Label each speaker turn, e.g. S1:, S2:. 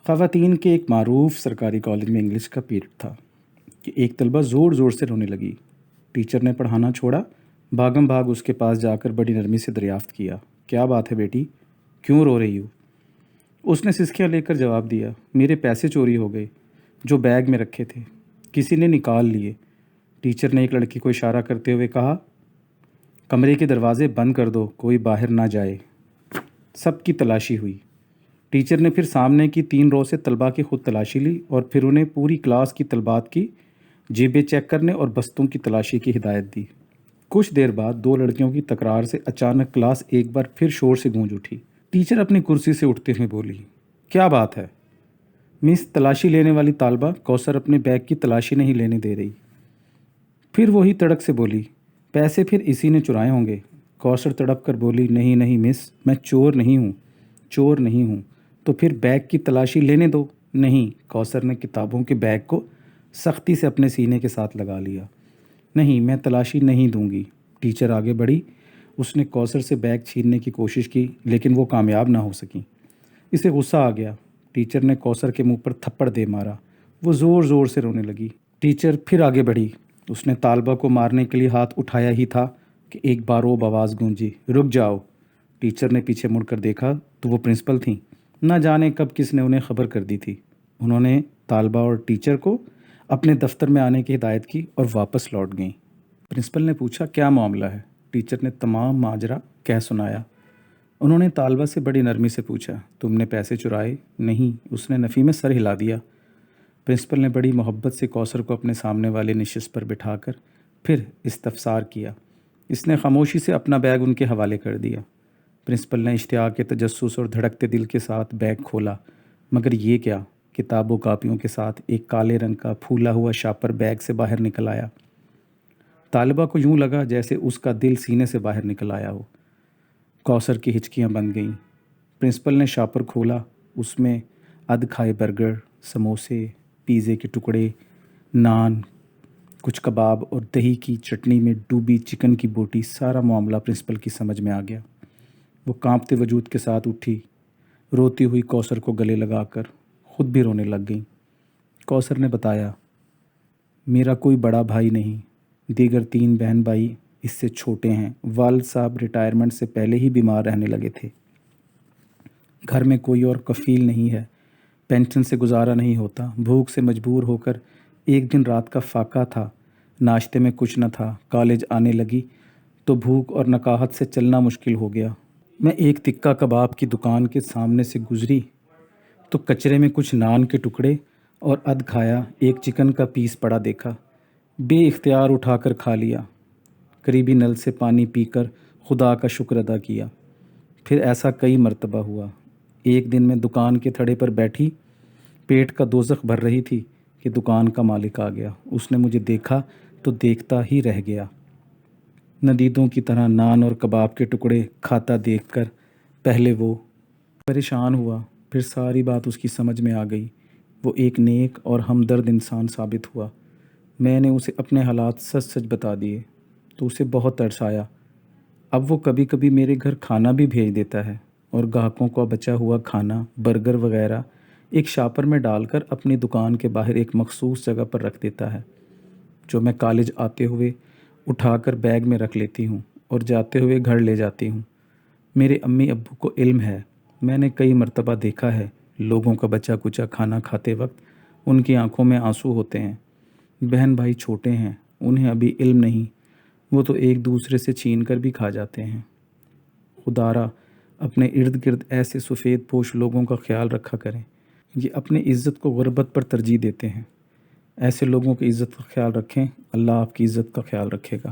S1: خواتین کے ایک معروف سرکاری کالج میں انگلش کا پیریڈ تھا کہ ایک طلبہ زور زور سے رونے لگی۔ ٹیچر نے پڑھانا چھوڑا، بھاگم بھاگ اس کے پاس جا کر بڑی نرمی سے دریافت کیا، کیا بات ہے بیٹی، کیوں رو رہی ہو؟ اس نے سسکیاں لے کر جواب دیا، میرے پیسے چوری ہو گئے جو بیگ میں رکھے تھے، کسی نے نکال لیے۔ ٹیچر نے ایک لڑکی کو اشارہ کرتے ہوئے کہا، کمرے کے دروازے بند کر دو، کوئی باہر نہ جائے۔ سب کی تلاشی ہوئی۔ ٹیچر نے پھر سامنے کی 3 رو سے طلباء کی خود تلاشی لی اور پھر انہیں پوری کلاس کی طلبات کی جیبیں چیک کرنے اور بستوں کی تلاشی کی ہدایت دی۔ کچھ دیر بعد 2 لڑکیوں کی تکرار سے اچانک کلاس ایک بار پھر شور سے گونج اٹھی۔ ٹیچر اپنی کرسی سے اٹھتے ہوئے بولی، کیا بات ہے؟ مس، تلاشی لینے والی طالبہ کوثر اپنے بیگ کی تلاشی نہیں لینے دے رہی۔ پھر وہی تڑک سے بولی، پیسے پھر اسی نے چرائے ہوں گے۔ کوثر تڑپ کر بولی، نہیں نہیں مس، میں چور نہیں ہوں، چور نہیں ہوں۔ تو پھر بیگ کی تلاشی لینے دو۔ نہیں، کوثر نے کتابوں کے بیگ کو سختی سے اپنے سینے کے ساتھ لگا لیا۔ نہیں، میں تلاشی نہیں دوں گی۔ ٹیچر آگے بڑھی۔ اس نے کوثر سے بیگ چھیننے کی کوشش کی لیکن وہ کامیاب نہ ہو سکی۔ اسے غصہ آ گیا۔ ٹیچر نے کوثر کے منہ پر تھپڑ دے مارا۔ وہ زور زور سے رونے لگی۔ ٹیچر پھر آگے بڑھی۔ اس نے طالبہ کو مارنے کے لیے ہاتھ اٹھایا ہی تھا کہ ایک باروب آواز گونجی، رک جاؤ۔ ٹیچر نے پیچھے مڑ کر دیکھا تو وہ پرنسپل تھیں۔ نہ جانے کب کس نے انہیں خبر کر دی تھی۔ انہوں نے طالبہ اور ٹیچر کو اپنے دفتر میں آنے کی ہدایت کی اور واپس لوٹ گئیں۔ پرنسپل نے پوچھا، کیا معاملہ ہے؟ ٹیچر نے تمام ماجرا کہہ سنایا۔ انہوں نے طالبہ سے بڑی نرمی سے پوچھا، تم نے پیسے چرائے؟ نہیں، اس نے نفی میں سر ہلا دیا۔ پرنسپل نے بڑی محبت سے کوثر کو اپنے سامنے والے نشست پر بٹھا کر پھر استفسار کیا۔ اس نے خاموشی سے اپنا بیگ ان کے حوالے کر دیا۔ پرنسپل نے اشتیاق کے تجسس اور دھڑکتے دل کے ساتھ بیگ کھولا، مگر یہ کیا؟ کتابوں کاپیوں کے ساتھ ایک کالے رنگ کا پھولا ہوا شاپر بیگ سے باہر نکل آیا۔ طالبہ کو یوں لگا جیسے اس کا دل سینے سے باہر نکل آیا ہو۔ کوثر کی ہچکیاں بند گئیں۔ پرنسپل نے شاپر کھولا۔ اس میں ادھ کھائے برگر، سموسے، پیزے کے ٹکڑے، نان، کچھ کباب اور دہی کی چٹنی میں ڈوبی چکن کی بوٹی۔ سارا معاملہ پرنسپل کی سمجھ میں آ گیا۔ وہ کانپتے وجود کے ساتھ اٹھی، روتی ہوئی کوثر کو گلے لگا کر خود بھی رونے لگ گئیں۔ کوثر نے بتایا، میرا کوئی بڑا بھائی نہیں، دیگر 3 بہن بھائی اس سے چھوٹے ہیں۔ والد صاحب ریٹائرمنٹ سے پہلے ہی بیمار رہنے لگے تھے۔ گھر میں کوئی اور کفیل نہیں ہے، پینشن سے گزارا نہیں ہوتا۔ بھوک سے مجبور ہو کر ایک دن رات کا فاقہ تھا، ناشتے میں کچھ نہ تھا۔ کالج آنے لگی تو بھوک اور نکاہت سے چلنا مشکل ہو گیا۔ میں ایک تکہ کباب کی دکان کے سامنے سے گزری تو کچرے میں کچھ نان کے ٹکڑے اور ادھ کھایا ایک چکن کا پیس پڑا دیکھا۔ بے اختیار اٹھا کر کھا لیا۔ قریبی نل سے پانی پی کر خدا کا شکر ادا کیا۔ پھر ایسا کئی مرتبہ ہوا۔ ایک دن میں دکان کے تھڑے پر بیٹھی پیٹ کا دوزخ بھر رہی تھی کہ دکان کا مالک آ گیا۔ اس نے مجھے دیکھا تو دیکھتا ہی رہ گیا۔ ندیدوں کی طرح نان اور کباب کے ٹکڑے کھاتا دیکھ کر پہلے وہ پریشان ہوا، پھر ساری بات اس کی سمجھ میں آ گئی۔ وہ ایک نیک اور ہمدرد انسان ثابت ہوا۔ میں نے اسے اپنے حالات سچ سچ بتا دیے تو اسے بہت ترس آیا۔ اب وہ کبھی کبھی میرے گھر کھانا بھی بھیج دیتا ہے اور گاہکوں کا بچا ہوا کھانا، برگر وغیرہ ایک شاپر میں ڈال کر اپنی دکان کے باہر ایک مخصوص جگہ پر رکھ دیتا ہے، جو میں کالج آتے ہوئے اٹھا کر بیگ میں رکھ لیتی ہوں اور جاتے ہوئے گھر لے جاتی ہوں۔ میرے امی ابو کو علم ہے، میں نے کئی مرتبہ دیکھا ہے لوگوں کا بچا کچا کھانا کھاتے وقت ان کی آنکھوں میں آنسو ہوتے ہیں۔ بہن بھائی چھوٹے ہیں، انہیں ابھی علم نہیں، وہ تو ایک دوسرے سے چھین کر بھی کھا جاتے ہیں۔ خدارا اپنے ارد گرد ایسے سفید پوش لوگوں کا خیال رکھا کریں، یہ اپنے عزت کو غربت پر ترجیح دیتے ہیں۔ ایسے لوگوں کی عزت کا خیال رکھیں، اللہ آپ کی عزت کا خیال رکھے گا۔